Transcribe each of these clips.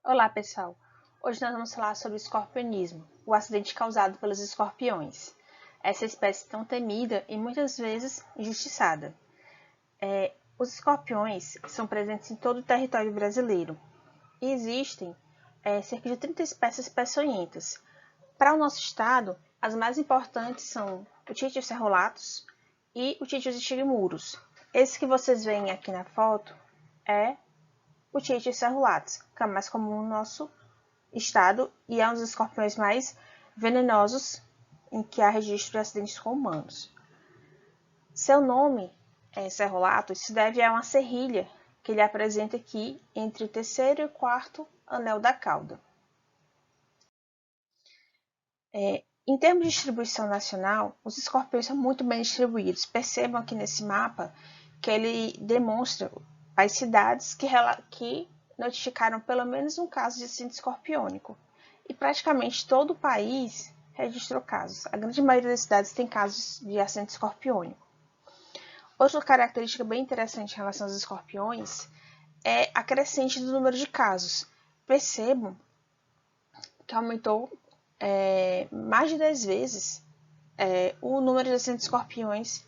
Olá, pessoal! Hoje nós vamos falar sobre o escorpionismo, o acidente causado pelos escorpiões. Essa espécie tão temida e muitas vezes injustiçada. Os escorpiões são presentes em todo o território brasileiro e existem cerca de 30 espécies peçonhentas. Para o nosso estado, as mais importantes são o Titius cerulatus e o Titius estigmurus. Esse que vocês veem aqui na foto é o Titius cerulatus, que é mais comum no nosso estado e é um dos escorpiões mais venenosos em que há registro de acidentes com humanos. Seu nome, cerulatus, se deve a uma serrilha que ele apresenta aqui entre o terceiro e o quarto anel da cauda. Em termos de distribuição nacional, os escorpiões são muito bem distribuídos. Percebam aqui nesse mapa que ele demonstra as cidades que notificaram pelo menos um caso de acidente escorpiônico. E praticamente todo o país registrou casos. A grande maioria das cidades tem casos de acidente escorpiônico. Outra característica bem interessante em relação aos escorpiões é a crescente do número de casos. Percebam que aumentou mais de 10 vezes o número de acidentes escorpiões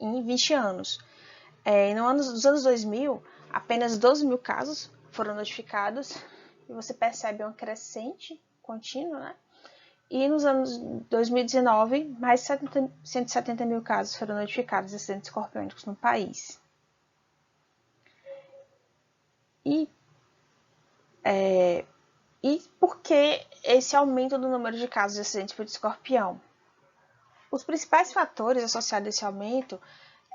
em 20 anos. Nos anos 2000, apenas 12 mil casos foram notificados e você percebe uma crescente contínua, né? E nos anos 2019, mais de 170 mil casos foram notificados de acidentes escorpiônicos no país. E por que esse aumento do número de casos de acidentes por escorpião? Os principais fatores associados a esse aumento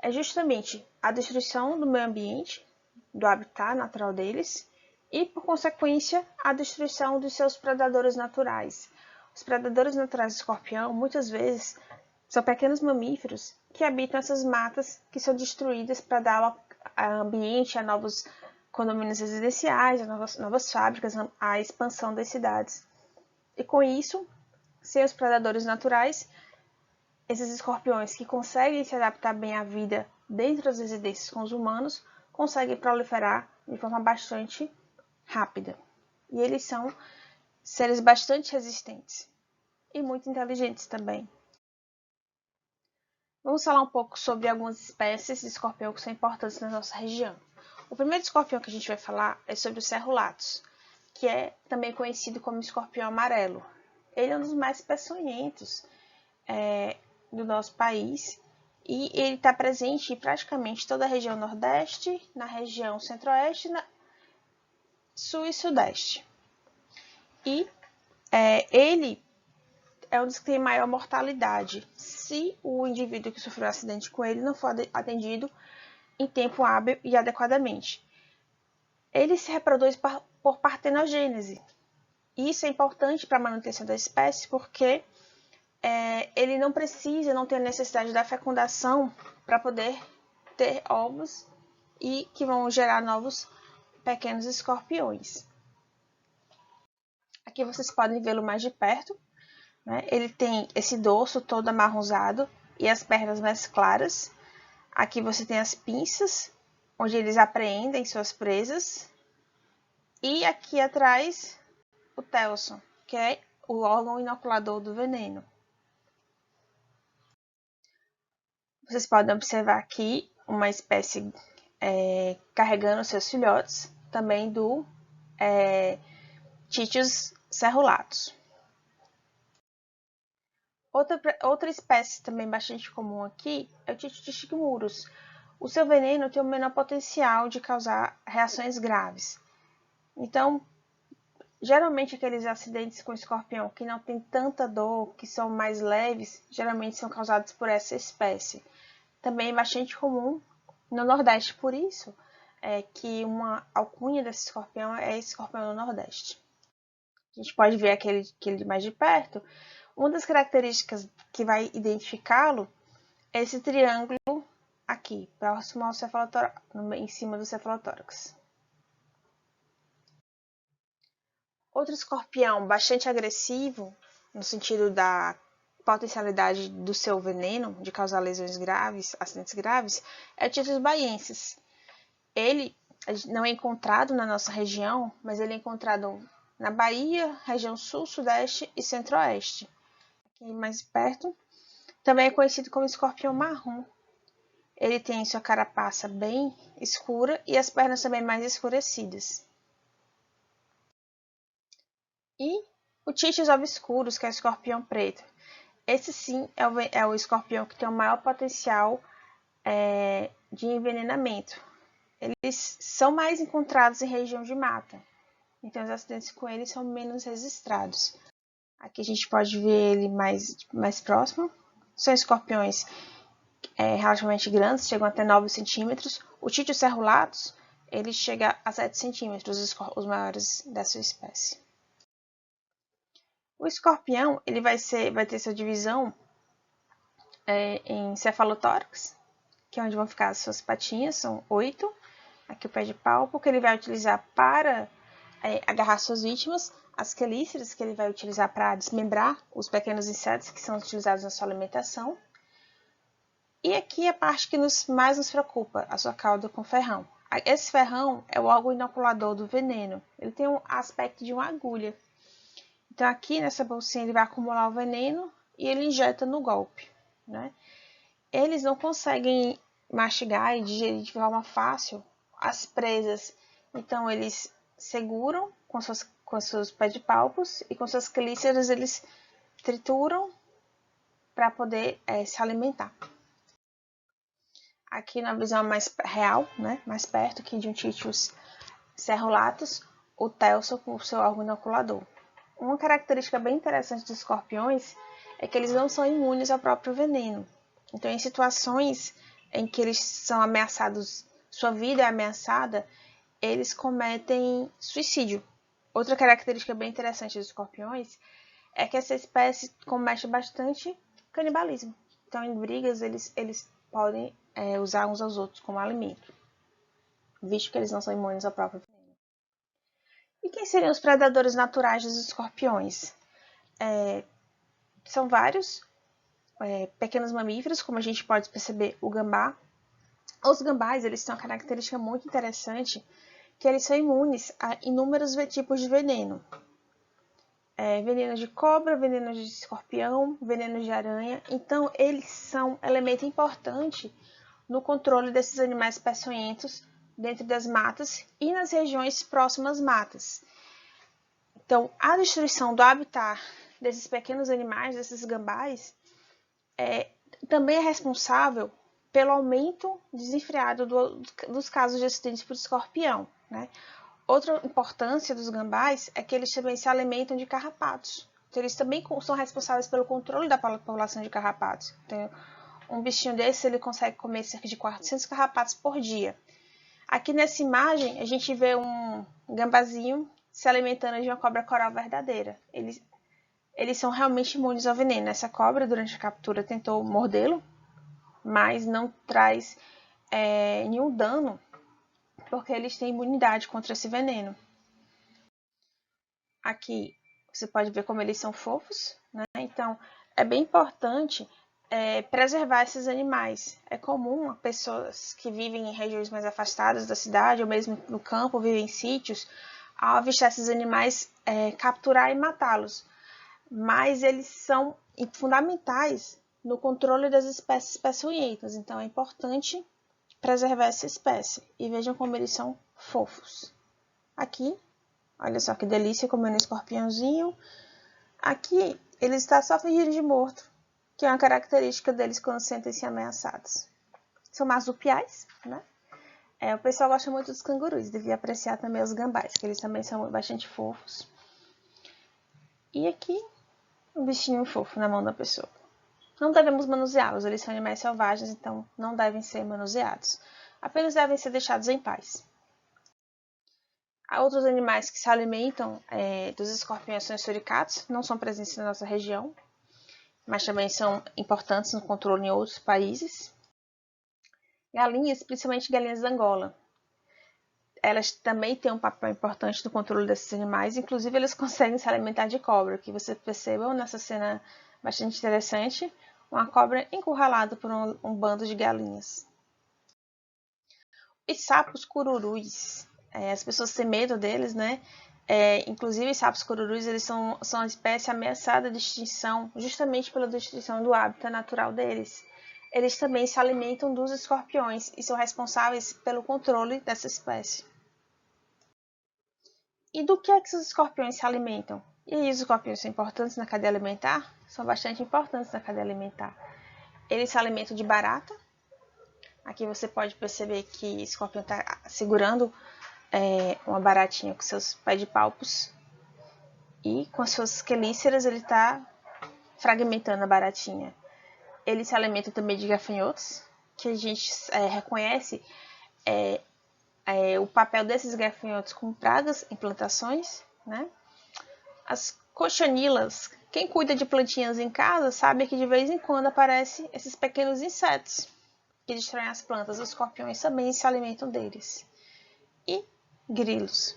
é justamente a destruição do meio ambiente, do habitat natural deles, e, por consequência, a destruição dos seus predadores naturais. Os predadores naturais do escorpião, muitas vezes, são pequenos mamíferos que habitam essas matas que são destruídas para dar ambiente a novos condomínios residenciais, a novas fábricas, a expansão das cidades. E com isso, sem os predadores naturais, esses escorpiões que conseguem se adaptar bem à vida dentro das residências com os humanos, conseguem proliferar de forma bastante rápida. E eles são seres bastante resistentes e muito inteligentes também. Vamos falar um pouco sobre algumas espécies de escorpião que são importantes na nossa região. O primeiro escorpião que a gente vai falar é sobre o cerulatus, que é também conhecido como escorpião amarelo. Ele é um dos mais peçonhentos do nosso país e ele está presente em praticamente toda a região nordeste, na região centro-oeste, sul e sudeste. E ele é um dos que tem maior mortalidade se o indivíduo que sofreu um acidente com ele não for atendido em tempo hábil e adequadamente. Ele se reproduz por partenogênese. Isso é importante para a manutenção da espécie porque ele não tem a necessidade da fecundação para poder ter ovos e que vão gerar novos pequenos escorpiões. Aqui vocês podem vê-lo mais de perto, né? Ele tem esse dorso todo amarronzado e as pernas mais claras. Aqui você tem as pinças, onde eles apreendem suas presas. E aqui atrás, o telson, que é o órgão inoculador do veneno. Vocês podem observar aqui uma espécie carregando seus filhotes, também do Titius cerulatus. Outra espécie também bastante comum aqui é o Titius estigmurus. O seu veneno tem o menor potencial de causar reações graves. Então, geralmente aqueles acidentes com escorpião que não tem tanta dor, que são mais leves, geralmente são causados por essa espécie. Também é bastante comum no Nordeste, por isso que uma alcunha desse escorpião é escorpião do Nordeste. A gente pode ver aquele mais de perto. Uma das características que vai identificá-lo é esse triângulo aqui, próximo ao cefalotórax, em cima do cefalotórax. Outro escorpião bastante agressivo, no sentido da potencialidade do seu veneno de causar lesões graves, acidentes graves, é o Titius baiensis. Ele não é encontrado na nossa região, mas ele é encontrado na Bahia, região sul, sudeste e centro-oeste. Aqui mais perto. Também é conhecido como escorpião marrom. Ele tem sua carapaça bem escura e as pernas também mais escurecidas. E o Titis obscurus, que é o escorpião preto. Esse sim é o escorpião que tem o maior potencial de envenenamento. Eles são mais encontrados em região de mata. Então os acidentes com eles são menos registrados. Aqui a gente pode ver ele mais próximo. São escorpiões relativamente grandes, chegam até 9 centímetros. O Titis cerulatus, ele chega a 7 centímetros, os maiores da sua espécie. O escorpião ele vai ter sua divisão em cefalotórax, que é onde vão ficar as suas patinhas, são 8. Aqui o pé de palpo, que ele vai utilizar para agarrar suas vítimas. As quelíceras, que ele vai utilizar para desmembrar os pequenos insetos que são utilizados na sua alimentação. E aqui a parte que mais nos preocupa, a sua cauda com ferrão. Esse ferrão é o órgão inoculador do veneno. Ele tem um aspecto de uma agulha. Então aqui nessa bolsinha ele vai acumular o veneno e ele injeta no golpe, né? Eles não conseguem mastigar e digerir de forma fácil as presas. Então eles seguram com seus pés de palpos e com suas quelíceras eles trituram para poder se alimentar. Aqui na visão mais real, né, mais perto aqui de um Titis cerulatus, o telso com o seu órgão inoculador. Uma característica bem interessante dos escorpiões é que eles não são imunes ao próprio veneno. Então, em situações em que eles são ameaçados, sua vida é ameaçada, eles cometem suicídio. Outra característica bem interessante dos escorpiões é que essa espécie comete bastante canibalismo. Então, em brigas, eles podem usar uns aos outros como alimento, visto que eles não são imunes ao próprio veneno. E quem seriam os predadores naturais dos escorpiões? São vários pequenos mamíferos, como a gente pode perceber o gambá. Os gambás eles têm uma característica muito interessante, que eles são imunes a inúmeros tipos de veneno. Veneno de cobra, veneno de escorpião, veneno de aranha. Então, eles são um elemento importante no controle desses animais peçonhentos dentro das matas e nas regiões próximas às matas. Então, a destruição do habitat desses pequenos animais, desses gambás, também é responsável pelo aumento desenfreado dos casos de acidentes por escorpião, né? Outra importância dos gambás é que eles também se alimentam de carrapatos. Então, eles também são responsáveis pelo controle da população de carrapatos. Então, um bichinho desse ele consegue comer cerca de 400 carrapatos por dia. Aqui nessa imagem, a gente vê um gambazinho se alimentando de uma cobra coral verdadeira. Eles são realmente imunes ao veneno. Essa cobra, durante a captura, tentou mordê-lo, mas não traz nenhum dano, porque eles têm imunidade contra esse veneno. Aqui você pode ver como eles são fofos, né? Então, é bem importante preservar esses animais. É comum pessoas que vivem em regiões mais afastadas da cidade, ou mesmo no campo, vivem em sítios, ao avistar esses animais, capturar e matá-los. Mas eles são fundamentais no controle das espécies peçonhentas. Então, é importante preservar essa espécie. E vejam como eles são fofos. Aqui, olha só que delícia, comendo um escorpiãozinho. Aqui, ele está só fingindo de morto, que é uma característica deles quando sentem-se ameaçados. São marsupiais, né? O pessoal gosta muito dos cangurus, devia apreciar também os gambás, que eles também são bastante fofos. E aqui, um bichinho fofo na mão da pessoa. Não devemos manuseá-los, eles são animais selvagens, então não devem ser manuseados. Apenas devem ser deixados em paz. Há outros animais que se alimentam dos escorpiões, são os suricatos, não são presentes na nossa região, mas também são importantes no controle em outros países. Galinhas, principalmente galinhas da Angola. Elas também têm um papel importante no controle desses animais, inclusive eles conseguem se alimentar de cobra, que você percebam nessa cena bastante interessante, uma cobra encurralada por um bando de galinhas. Os sapos cururus, as pessoas têm medo deles, né? Inclusive, sapos cururus, eles são uma espécie ameaçada de extinção, justamente pela destruição do hábitat natural deles. Eles também se alimentam dos escorpiões e são responsáveis pelo controle dessa espécie. E do que é que os escorpiões se alimentam? E aí, os escorpiões são importantes na cadeia alimentar? São bastante importantes na cadeia alimentar. Eles se alimentam de barata. Aqui você pode perceber que o escorpião está segurando uma baratinha com seus pedipalpos. E com as suas quelíceras ele está fragmentando a baratinha. Ele se alimenta também de gafanhotos, que a gente reconhece o papel desses gafanhotos como pragas em plantações, né? As cochonilas, quem cuida de plantinhas em casa sabe que de vez em quando aparecem esses pequenos insetos que destroem as plantas. Os escorpiões também se alimentam deles. E grilos.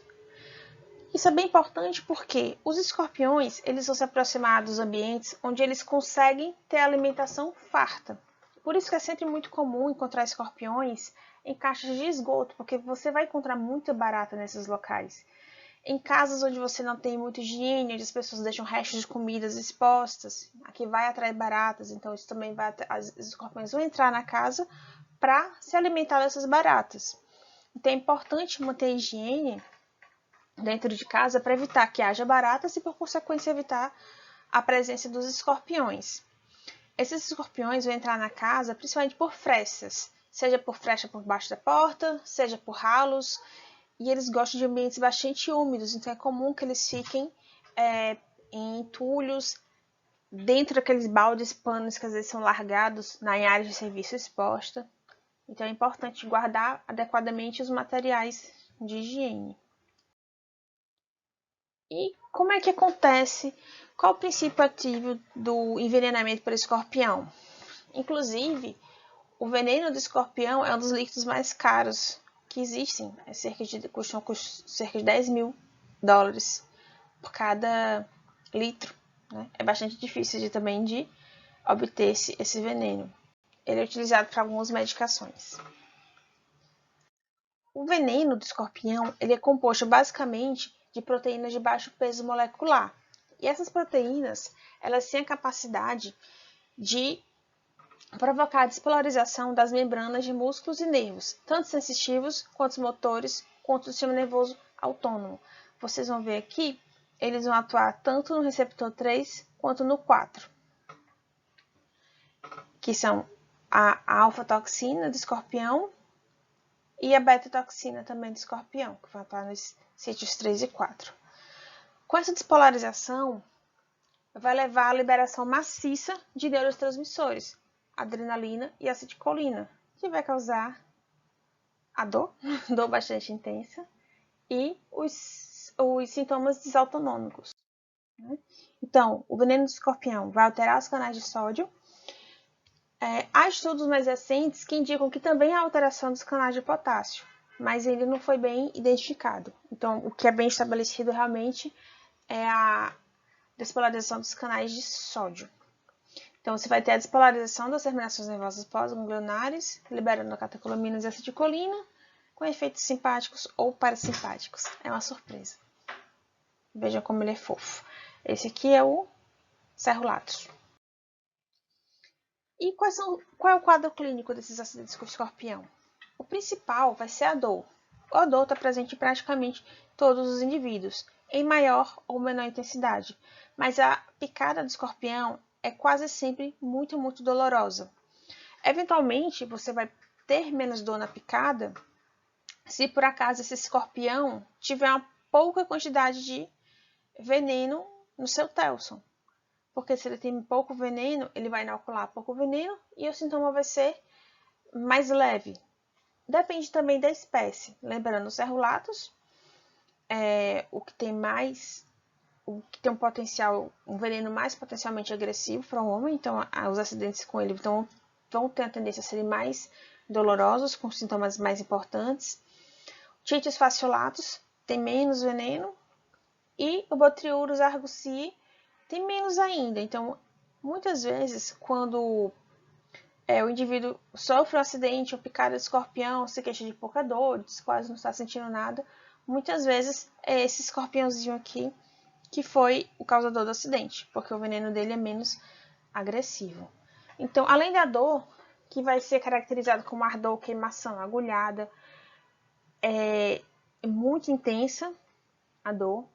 Isso é bem importante porque os escorpiões eles vão se aproximar dos ambientes onde eles conseguem ter alimentação farta. Por isso que é sempre muito comum encontrar escorpiões em caixas de esgoto, porque você vai encontrar muita barata nesses locais. Em casas onde você não tem muita higiene, onde as pessoas deixam restos de comidas expostas, aqui vai atrair baratas, então isso também vai os escorpiões vão entrar na casa para se alimentar dessas baratas. Então é importante manter a higiene dentro de casa para evitar que haja baratas e, por consequência, evitar a presença dos escorpiões. Esses escorpiões vão entrar na casa principalmente por frestas, seja por frecha por baixo da porta, seja por ralos, e eles gostam de ambientes bastante úmidos, então é comum que eles fiquem em entulhos, dentro daqueles baldes, panos que às vezes são largados na área de serviço exposta. Então é importante guardar adequadamente os materiais de higiene. E como é que acontece? Qual o princípio ativo do envenenamento por escorpião? Inclusive, o veneno do escorpião é um dos líquidos mais caros que existem. Custam cerca de 10 mil dólares por cada litro. Né? É bastante difícil também de obter esse veneno. Ele é utilizado para algumas medicações. O veneno do escorpião ele é composto basicamente de proteínas de baixo peso molecular. E essas proteínas, elas têm a capacidade de provocar a despolarização das membranas de músculos e nervos, tanto sensitivos quanto motores, quanto do sistema nervoso autônomo. Vocês vão ver aqui, eles vão atuar tanto no receptor 3 quanto no 4, que são a alfa-toxina do escorpião e a beta-toxina também do escorpião, que vai atuar nos sítios 3 e 4. Com essa despolarização, vai levar à liberação maciça de neurotransmissores, adrenalina e acetilcolina, que vai causar a dor bastante intensa, e os sintomas desautonômicos. Então, o veneno do escorpião vai alterar os canais de sódio. Há estudos mais recentes que indicam que também há alteração dos canais de potássio, mas ele não foi bem identificado. Então, o que é bem estabelecido realmente é a despolarização dos canais de sódio. Então, você vai ter a despolarização das terminações nervosas pós-ganglionares, liberando catecolaminas e acetilcolina, com efeitos simpáticos ou parasimpáticos. É uma surpresa. Veja como ele é fofo. Esse aqui é o cerulatus. E qual é o quadro clínico desses acidentes com o escorpião? O principal vai ser a dor. A dor está presente em praticamente todos os indivíduos, em maior ou menor intensidade, mas a picada do escorpião é quase sempre muito, muito dolorosa. Eventualmente, você vai ter menos dor na picada se por acaso esse escorpião tiver uma pouca quantidade de veneno no seu telson. Porque se ele tem pouco veneno, ele vai inocular pouco veneno e o sintoma vai ser mais leve. Depende também da espécie. Lembrando, o cerulatus o que tem um veneno mais potencialmente agressivo para o homem, então os acidentes com ele vão ter a tendência a serem mais dolorosos, com sintomas mais importantes. Titis fasciolatus tem menos veneno e o Botriurus argusii tem menos ainda. Então, muitas vezes, quando o indivíduo sofre um acidente ou picada de escorpião, se queixa de pouca dor, quase não está sentindo nada, muitas vezes é esse escorpiãozinho aqui que foi o causador do acidente, porque o veneno dele é menos agressivo. Então, além da dor, que vai ser caracterizada como ardor, queimação, agulhada, é muito intensa a dor.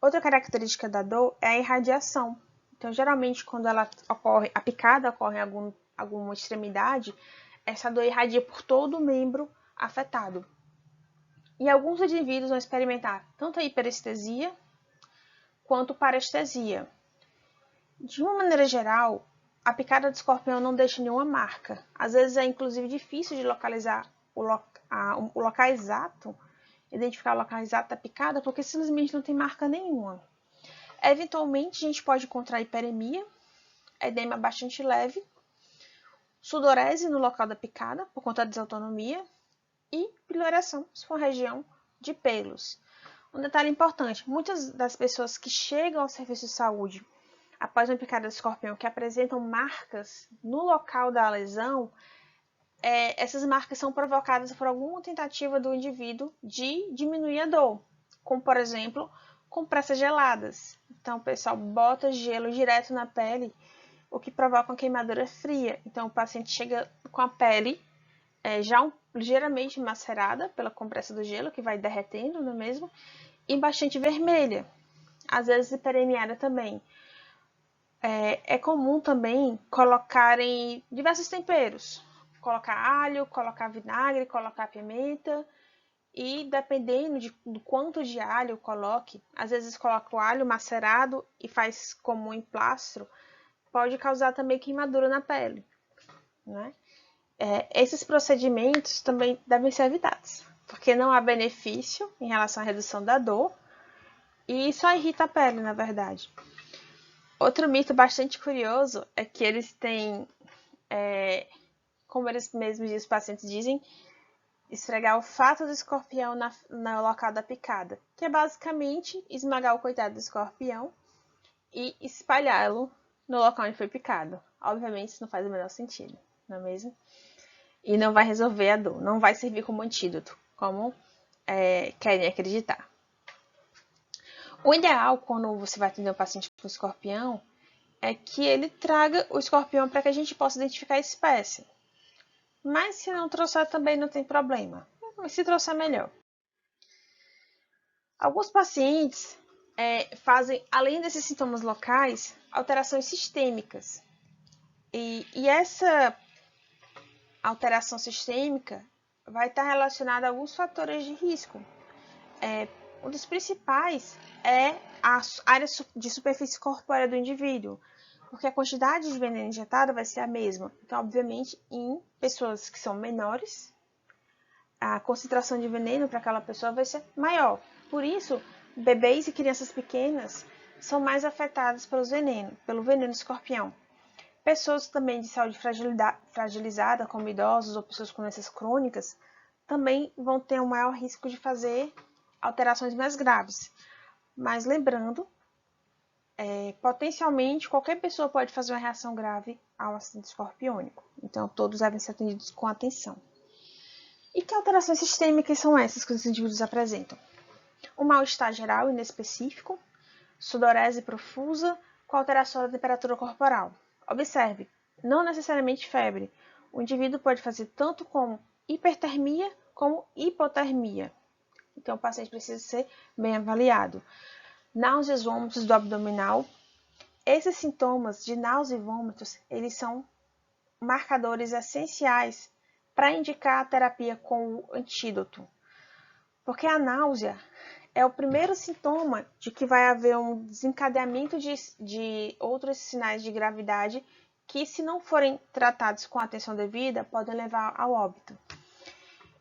Outra característica da dor é a irradiação. Então, geralmente, quando ela ocorre, a picada ocorre em alguma extremidade, essa dor irradia por todo o membro afetado. E alguns indivíduos vão experimentar tanto a hiperestesia quanto parestesia. De uma maneira geral, a picada de escorpião não deixa nenhuma marca. Às vezes é inclusive difícil de localizar o local exato, identificar o local exato da picada, porque simplesmente não tem marca nenhuma. Eventualmente, a gente pode encontrar hiperemia, edema bastante leve, sudorese no local da picada, por conta da desautonomia, e piloração, se for região de pelos. Um detalhe importante, muitas das pessoas que chegam ao serviço de saúde após uma picada de escorpião que apresentam marcas no local da lesão, essas marcas são provocadas por alguma tentativa do indivíduo de diminuir a dor, como por exemplo, compressas geladas. Então o pessoal bota gelo direto na pele, o que provoca uma queimadura fria. Então o paciente chega com a pele ligeiramente macerada pela compressa do gelo, que vai derretendo, não é mesmo? E bastante vermelha, às vezes hiperemiada também. É comum também colocarem diversos temperos. Colocar alho, colocar vinagre, colocar pimenta. E dependendo do quanto de alho coloque, às vezes coloca o alho macerado e faz como um emplastro, pode causar também queimadura na pele, né? Esses procedimentos também devem ser evitados, porque não há benefício em relação à redução da dor e só irrita a pele, na verdade. Outro mito bastante curioso é que eles têm, como eles mesmos os pacientes dizem, esfregar o fato do escorpião no local da picada, que é basicamente esmagar o coitado do escorpião e espalhá-lo no local onde foi picado. Obviamente isso não faz o menor sentido, não é mesmo? E não vai resolver a dor, não vai servir como antídoto, como querem acreditar. O ideal, quando você vai atender um paciente com escorpião, é que ele traga o escorpião para que a gente possa identificar a espécie. Mas se não trouxer também não tem problema. Se trouxer, melhor. Alguns pacientes fazem, além desses sintomas locais, alterações sistêmicas. E essa alteração sistêmica vai estar relacionada a alguns fatores de risco. Um dos principais é a área de superfície corpórea do indivíduo, porque a quantidade de veneno injetado vai ser a mesma. Então, obviamente, em pessoas que são menores, a concentração de veneno para aquela pessoa vai ser maior. Por isso, bebês e crianças pequenas são mais afetadas pelo veneno escorpião. Pessoas também de saúde fragilizada, como idosos ou pessoas com doenças crônicas, também vão ter um maior risco de fazer alterações mais graves. Mas lembrando, potencialmente qualquer pessoa pode fazer uma reação grave ao acidente escorpiônico. Então, todos devem ser atendidos com atenção. E que alterações sistêmicas são essas que os indivíduos apresentam? Um mal-estar geral inespecífico, sudorese profusa com alteração da temperatura corporal. Observe, não necessariamente febre. O indivíduo pode fazer tanto como hipertermia como hipotermia. Então, o paciente precisa ser bem avaliado. Náuseas, vômitos do abdominal. Esses sintomas de náusea e vômitos, eles são marcadores essenciais para indicar a terapia com o antídoto. Porque a náusea é o primeiro sintoma de que vai haver um desencadeamento de outros sinais de gravidade que, se não forem tratados com a atenção devida, podem levar ao óbito.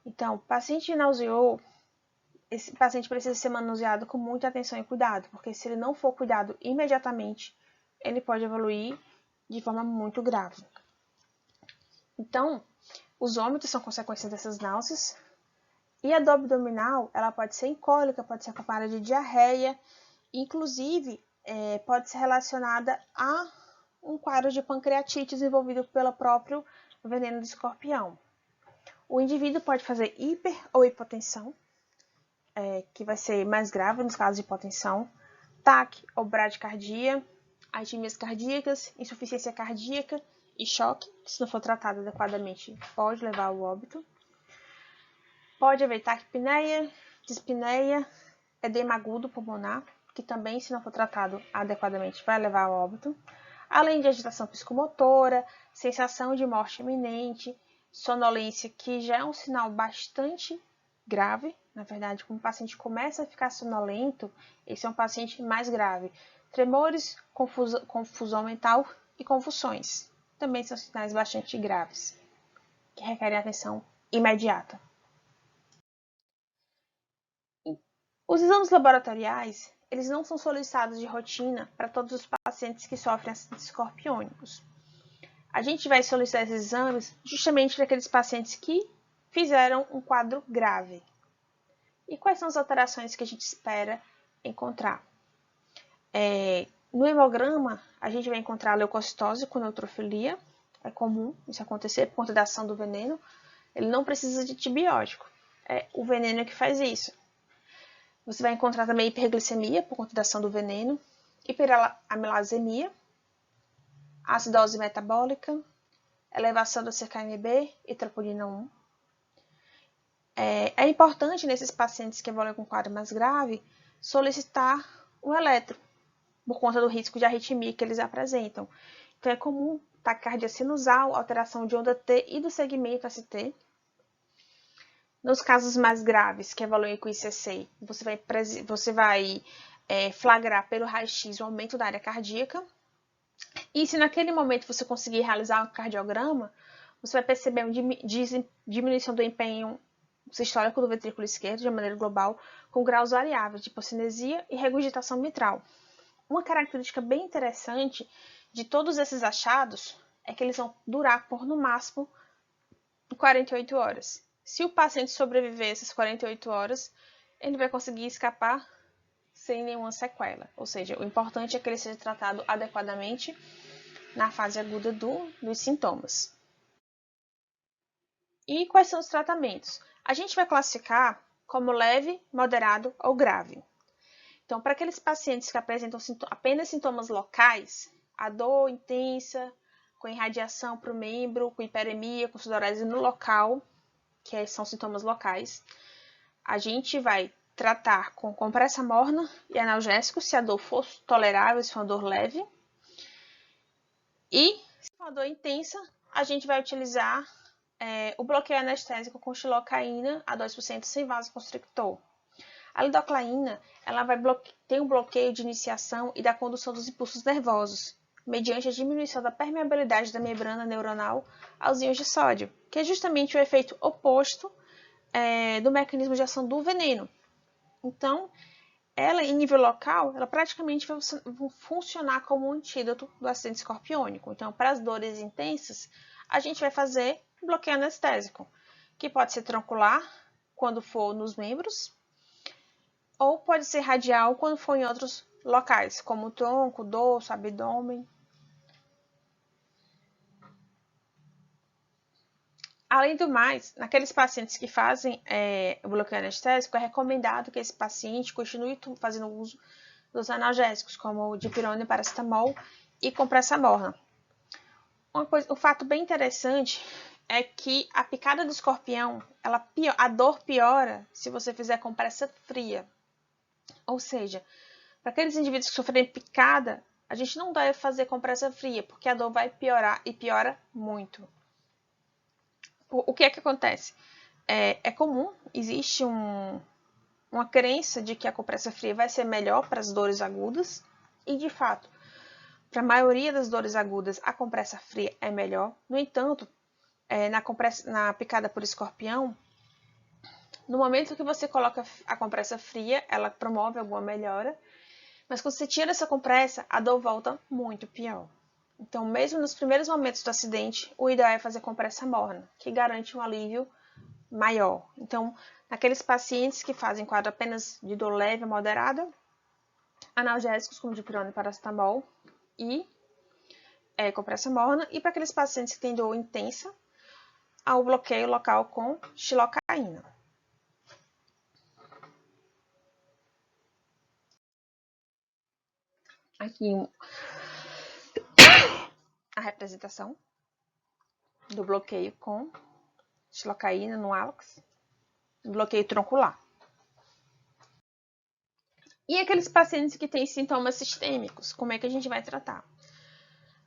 Então, o paciente nauseou, esse paciente precisa ser manuseado com muita atenção e cuidado, porque se ele não for cuidado imediatamente, ele pode evoluir de forma muito grave. Então, os vômitos são consequências dessas náuseas, e a dor abdominal, ela pode ser incólica, pode ser acompanhada de diarreia, inclusive pode ser relacionada a um quadro de pancreatite desenvolvido pelo próprio veneno do escorpião. O indivíduo pode fazer hiper ou hipotensão, que vai ser mais grave nos casos de hipotensão, TAC ou bradicardia, arritmias cardíacas, insuficiência cardíaca e choque, que se não for tratado adequadamente pode levar ao óbito. Pode haver taquipneia, dispneia, edema agudo pulmonar, que também, se não for tratado adequadamente, vai levar ao óbito. Além de agitação psicomotora, sensação de morte iminente, sonolência, que já é um sinal bastante grave. Na verdade, quando o paciente começa a ficar sonolento, esse é um paciente mais grave. Tremores, confusão mental e convulsões também são sinais bastante graves, que requerem atenção imediata. Os exames laboratoriais, eles não são solicitados de rotina para todos os pacientes que sofrem acidentes escorpiônicos. A gente vai solicitar esses exames justamente para aqueles pacientes que fizeram um quadro grave. E quais são as alterações que a gente espera encontrar? No hemograma, a gente vai encontrar leucocitose com neutrofilia. É comum isso acontecer por conta da ação do veneno. Ele não precisa de antibiótico. É o veneno que faz isso. Você vai encontrar também hiperglicemia por conta da ação do veneno, hiperamilasemia, acidose metabólica, elevação da CKMB e troponina 1. É importante nesses pacientes que evoluem com quadro mais grave solicitar um eletro, por conta do risco de arritmia que eles apresentam. Então é comum taquicardia sinusal, alteração de onda T e do segmento ST. Nos casos mais graves, que evoluem com ICC, você vai flagrar pelo raio-x o aumento da área cardíaca. E se naquele momento você conseguir realizar um cardiograma, você vai perceber uma diminuição do empenho sistólico do ventrículo esquerdo, de maneira global, com graus variáveis de hipocinesia e regurgitação mitral. Uma característica bem interessante de todos esses achados é que eles vão durar por, no máximo, 48 horas. Se o paciente sobreviver essas 48 horas, ele vai conseguir escapar sem nenhuma sequela. Ou seja, o importante é que ele seja tratado adequadamente na fase aguda dos sintomas. E quais são os tratamentos? A gente vai classificar como leve, moderado ou grave. Então, para aqueles pacientes que apresentam apenas sintomas locais, a dor intensa, com irradiação para o membro, com hiperemia, com sudorese no local, que são sintomas locais, a gente vai tratar com compressa morna e analgésico, se a dor for tolerável, se for uma dor leve. E, se for uma dor intensa, a gente vai utilizar o bloqueio anestésico com xilocaína a 2% sem vasoconstrictor. A lidocaína ela tem um bloqueio de iniciação e da condução dos impulsos nervosos, mediante a diminuição da permeabilidade da membrana neuronal aos íons de sódio, que é justamente o efeito oposto do mecanismo de ação do veneno. Então, ela, em nível local, ela praticamente vai funcionar como um antídoto do acidente escorpiônico. Então, para as dores intensas, a gente vai fazer um bloqueio anestésico, que pode ser troncular, quando for nos membros, ou pode ser radial, quando for em outros locais, como o tronco, dorso, abdômen. Além do mais, naqueles pacientes que fazem o bloqueio anestésico, é recomendado que esse paciente continue fazendo uso dos analgésicos, como o dipirona e paracetamol e compressa morna. Um fato bem interessante é que a picada do escorpião, a dor piora se você fizer compressa fria. Ou seja, para aqueles indivíduos que sofrem picada, a gente não deve fazer compressa fria, porque a dor vai piorar e piora muito. O que é que acontece? É comum, existe uma crença de que a compressa fria vai ser melhor para as dores agudas, e de fato, para a maioria das dores agudas, a compressa fria é melhor. No entanto, na picada por escorpião, no momento que você coloca a compressa fria, ela promove alguma melhora, mas quando você tira essa compressa, a dor volta muito pior. Então, mesmo nos primeiros momentos do acidente, o ideal é fazer compressa morna, que garante um alívio maior. Então, naqueles pacientes que fazem quadro apenas de dor leve ou moderada, analgésicos como dipirona e paracetamol e compressa morna. E para aqueles pacientes que têm dor intensa, há o bloqueio local com xilocaína. aqui a representação do bloqueio com xilocaína no hálux, bloqueio troncular. E aqueles pacientes que têm sintomas sistêmicos, como é que a gente vai tratar?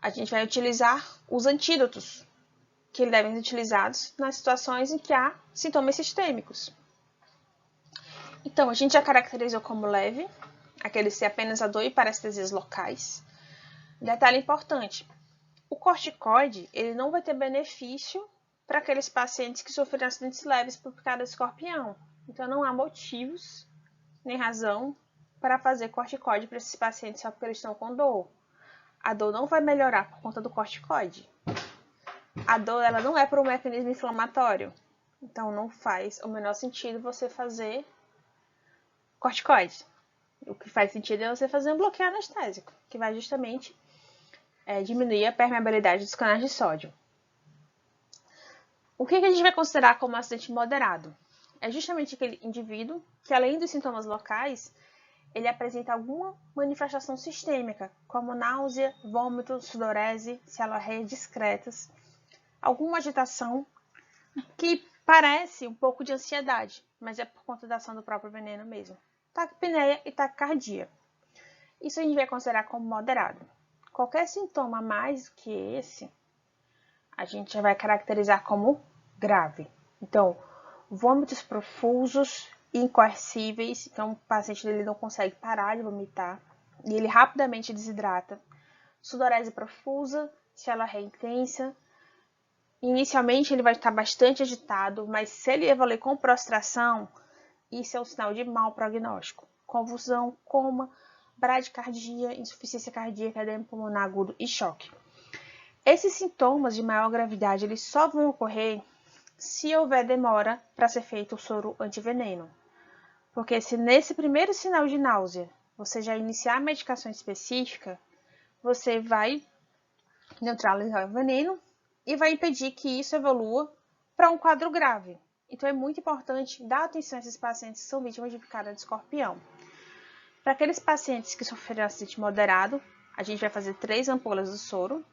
A gente vai utilizar os antídotos, que devem ser utilizados nas situações em que há sintomas sistêmicos. Então, a gente já caracterizou como leve, aqueles que apenas a dor e parestesias locais. Detalhe importante, o corticoide ele não vai ter benefício para aqueles pacientes que sofreram acidentes leves por picada de escorpião. Então, não há motivos nem razão para fazer corticoide para esses pacientes só porque eles estão com dor. A dor não vai melhorar por conta do corticoide. A dor ela não é por um mecanismo inflamatório. Então, não faz o menor sentido você fazer corticoide. O que faz sentido é você fazer um bloqueio anestésico, que vai justamente diminuir a permeabilidade dos canais de sódio. O que a gente vai considerar como acidente moderado? É justamente aquele indivíduo que, além dos sintomas locais, ele apresenta alguma manifestação sistêmica, como náusea, vômito, sudorese, cialorreia discretas, alguma agitação que parece um pouco de ansiedade, mas é por conta da ação do próprio veneno mesmo. Taquipneia e taquicardia. Isso a gente vai considerar como moderado. Qualquer sintoma mais que esse, a gente já vai caracterizar como grave. Então, vômitos profusos, incoercíveis, então o paciente ele não consegue parar de vomitar e ele rapidamente desidrata. Sudorese profusa, cialorreia intensa. Inicialmente ele vai estar bastante agitado, mas se ele evoluir com prostração, isso é um sinal de mau prognóstico. Convulsão, coma, bradicardia, insuficiência cardíaca, edema pulmonar agudo e choque. Esses sintomas de maior gravidade eles só vão ocorrer se houver demora para ser feito o soro antiveneno. Porque se nesse primeiro sinal de náusea você já iniciar a medicação específica, você vai neutralizar o veneno e vai impedir que isso evolua para um quadro grave. Então é muito importante dar atenção a esses pacientes que são vítimas de picada de escorpião. Para aqueles pacientes que sofreram acidente moderado, a gente vai fazer 3 ampolas do soro.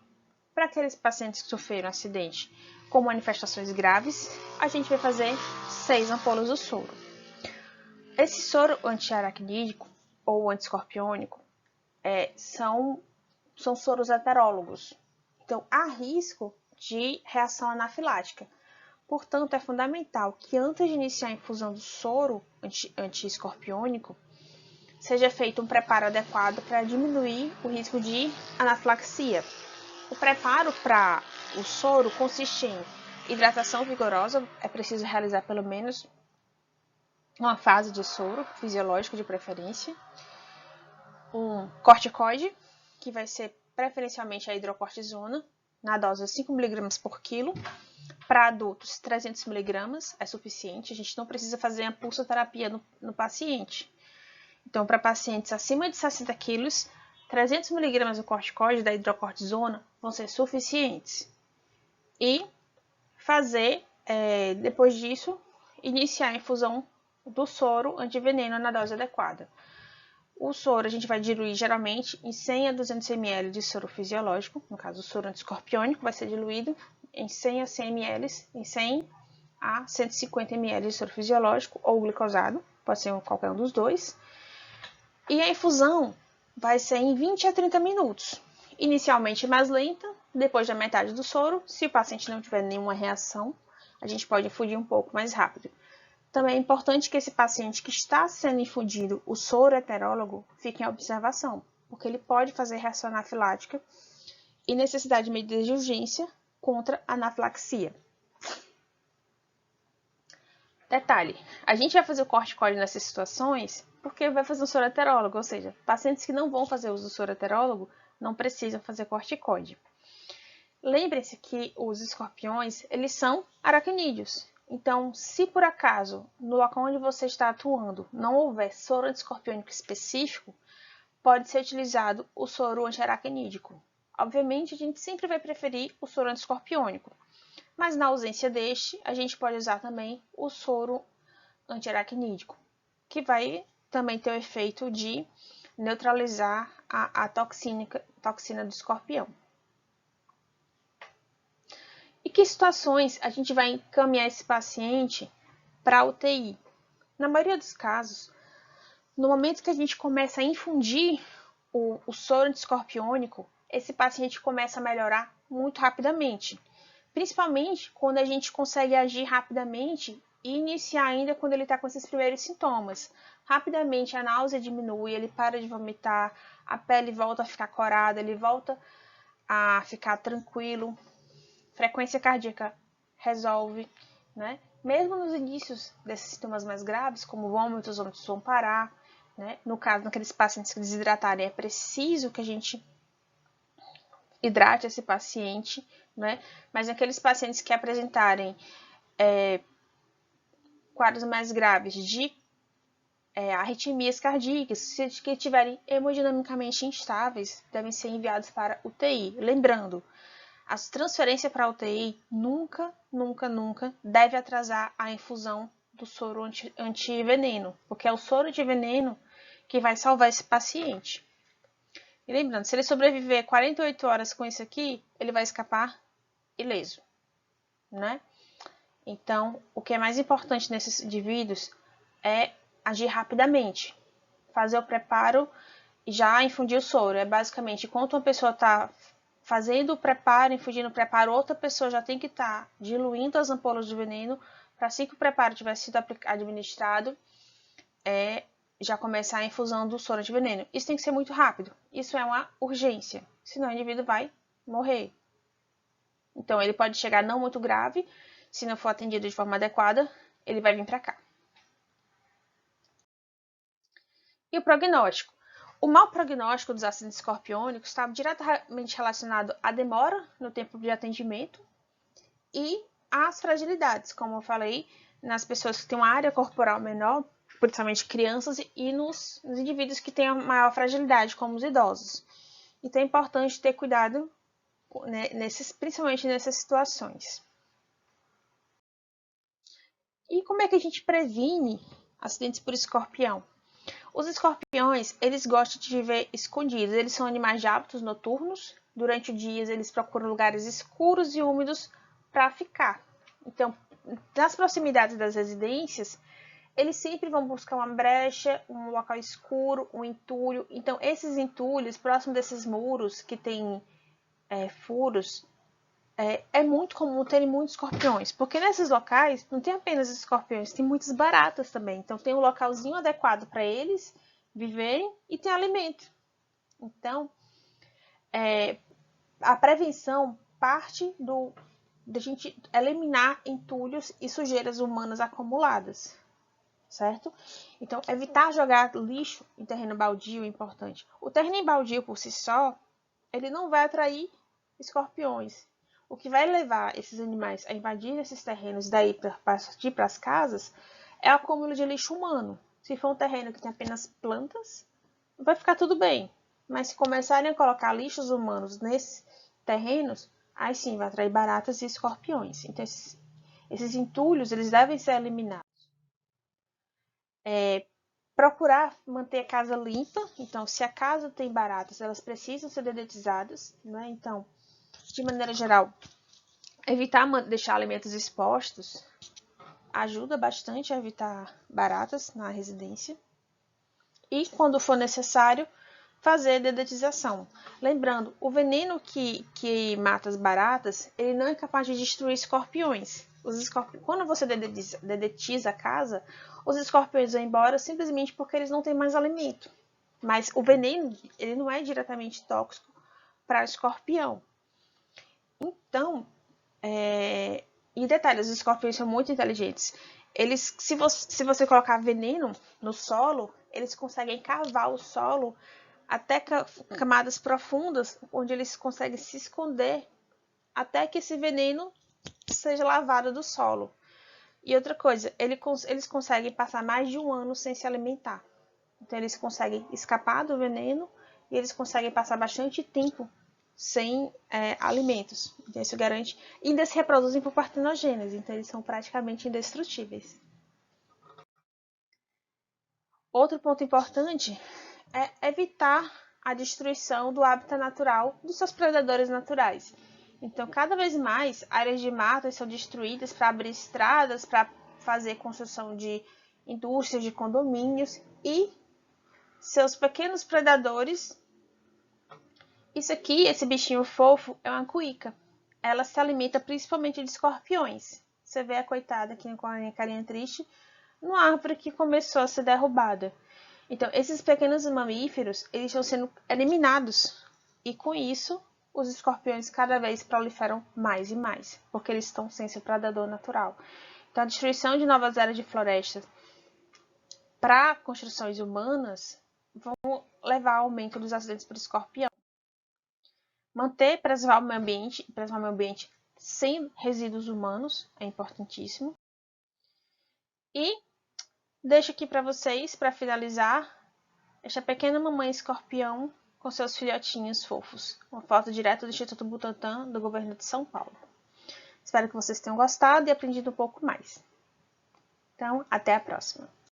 Para aqueles pacientes que sofreram acidente com manifestações graves, a gente vai fazer 6 ampolas do soro. Esse soro antiaracnídico ou antiescorpiônico são soros heterólogos. Então, há risco de reação anafilática. Portanto, é fundamental que antes de iniciar a infusão do soro antiescorpiônico, seja feito um preparo adequado para diminuir o risco de anafilaxia. O preparo para o soro consiste em hidratação vigorosa, é preciso realizar pelo menos uma fase de soro fisiológico de preferência, um corticoide, que vai ser preferencialmente a hidrocortisona, na dose de 5 mg por quilo. Para adultos, 300 mg é suficiente, a gente não precisa fazer a pulsoterapia no paciente. Então, para pacientes acima de 60 kg, 300 mg do corticoide da hidrocortisona vão ser suficientes. E fazer, depois disso, iniciar a infusão do soro antiveneno na dose adequada. O soro a gente vai diluir geralmente em 100 a 200 ml de soro fisiológico, no caso o soro antiescorpiônico vai ser diluído em 100 a 100 ml, em 100 a 150 ml de soro fisiológico ou glicosado, pode ser qualquer um dos dois. E a infusão vai ser em 20 a 30 minutos, inicialmente mais lenta, depois da metade do soro. Se o paciente não tiver nenhuma reação, a gente pode infundir um pouco mais rápido. Também é importante que esse paciente que está sendo infundido o soro heterólogo fique em observação, porque ele pode fazer reação anafilática e necessidade de medidas de urgência contra a anafilaxia. Detalhe, a gente vai fazer o corticoide nessas situações porque vai fazer um soro heterólogo, ou seja, pacientes que não vão fazer uso do soro heterólogo não precisam fazer corticoide. Lembre-se que os escorpiões, eles são aracnídeos. Então, se por acaso, no local onde você está atuando, não houver soro antiescorpiônico específico, pode ser utilizado o soro antiaracnídico. Obviamente, a gente sempre vai preferir o soro antiescorpiônico, mas na ausência deste, a gente pode usar também o soro antiaracnídico, que vai também ter o efeito de neutralizar a toxina do escorpião. E que situações a gente vai encaminhar esse paciente para a UTI? Na maioria dos casos, no momento que a gente começa a infundir o soro antiescorpiônico, esse paciente começa a melhorar muito rapidamente. Principalmente quando a gente consegue agir rapidamente e iniciar ainda quando ele está com esses primeiros sintomas. Rapidamente a náusea diminui, ele para de vomitar, a pele volta a ficar corada, ele volta a ficar tranquilo, frequência cardíaca resolve, né? Mesmo nos inícios desses sintomas mais graves, como vômitos, os vômitos vão parar, né? No caso, naqueles pacientes que desidratarem, é preciso que a gente hidrate esse paciente, né? Mas naqueles pacientes que apresentarem quadros mais graves de arritmias cardíacas, que estiverem hemodinamicamente instáveis, devem ser enviados para UTI. Lembrando, a transferência para a UTI nunca deve atrasar a infusão do soro antiveneno, porque é o soro antiveneno que vai salvar esse paciente. E lembrando, se ele sobreviver 48 horas com isso aqui, ele vai escapar ileso, né? Então, o que é mais importante nesses indivíduos é agir rapidamente, fazer o preparo e já infundir o soro. É basicamente, enquanto uma pessoa está fazendo o preparo, infundindo o preparo, outra pessoa já tem que estar diluindo as ampolas de veneno para assim que o preparo tiver sido administrado, já começar a infusão do soro de veneno. Isso tem que ser muito rápido. Isso é uma urgência, senão o indivíduo vai morrer. Então, ele pode chegar não muito grave, se não for atendido de forma adequada, ele vai vir para cá. E o prognóstico? O mau prognóstico dos acidentes escorpiônicos está diretamente relacionado à demora no tempo de atendimento e às fragilidades, como eu falei, nas pessoas que têm uma área corporal menor, principalmente crianças, e nos indivíduos que têm a maior fragilidade, como os idosos. Então é importante ter cuidado, né, principalmente nessas situações. E como é que a gente previne acidentes por escorpião? Os escorpiões, eles gostam de viver escondidos. Eles são animais de hábitos noturnos. Durante o dia, eles procuram lugares escuros e úmidos para ficar. Então, nas proximidades das residências, eles sempre vão buscar uma brecha, um local escuro, um entulho. Então, esses entulhos, próximo desses muros que tem furos, é muito comum terem muitos escorpiões, porque nesses locais não tem apenas escorpiões, tem muitas baratas também. Então tem um localzinho adequado para eles viverem e tem alimento. Então, a prevenção parte da gente eliminar entulhos e sujeiras humanas acumuladas, certo? Então, evitar jogar lixo em terreno baldio é importante. O terreno baldio por si só, ele não vai atrair escorpiões. O que vai levar esses animais a invadir esses terrenos daí para partir para as casas é o acúmulo de lixo humano. Se for um terreno que tem apenas plantas, vai ficar tudo bem. Mas se começarem a colocar lixos humanos nesses terrenos, aí sim vai atrair baratas e escorpiões. Então esses entulhos eles devem ser eliminados. Procurar manter a casa limpa. Então, se a casa tem baratas, elas precisam ser dedetizadas, né? Então, de maneira geral, evitar deixar alimentos expostos ajuda bastante a evitar baratas na residência. E, quando for necessário, fazer dedetização. Lembrando, o veneno que mata as baratas, ele não é capaz de destruir escorpiões. Quando você dedetiza a casa, os escorpiões vão embora simplesmente porque eles não têm mais alimento. Mas o veneno, ele não é diretamente tóxico para o escorpião. Então, e detalhe, os escorpiões são muito inteligentes. Eles, se você colocar veneno no solo, eles conseguem cavar o solo até camadas profundas, onde eles conseguem se esconder até que esse veneno seja lavado do solo. E outra coisa, eles conseguem passar mais de um ano sem se alimentar. Então, eles conseguem escapar do veneno e eles conseguem passar bastante tempo sem alimentos. Então, isso garante. E ainda se reproduzem por partenogênese, então eles são praticamente indestrutíveis. Outro ponto importante é evitar a destruição do hábitat natural dos seus predadores naturais. Então, cada vez mais, áreas de mata são destruídas para abrir estradas, para fazer construção de indústrias, de condomínios, e seus pequenos predadores. Isso aqui, esse bichinho fofo, é uma cuíca. Ela se alimenta principalmente de escorpiões. Você vê a coitada aqui com a carinha triste, numa árvore que começou a ser derrubada. Então, esses pequenos mamíferos, eles estão sendo eliminados. E com isso, os escorpiões cada vez proliferam mais e mais, porque eles estão sem seu predador natural. Então, a destruição de novas áreas de florestas para construções humanas vão levar ao aumento dos acidentes por escorpião. Preservar o meio ambiente sem resíduos humanos é importantíssimo. E deixo aqui para vocês, para finalizar, esta pequena mamãe escorpião com seus filhotinhos fofos. Uma foto direta do Instituto Butantan do governo de São Paulo. Espero que vocês tenham gostado e aprendido um pouco mais. Então, até a próxima!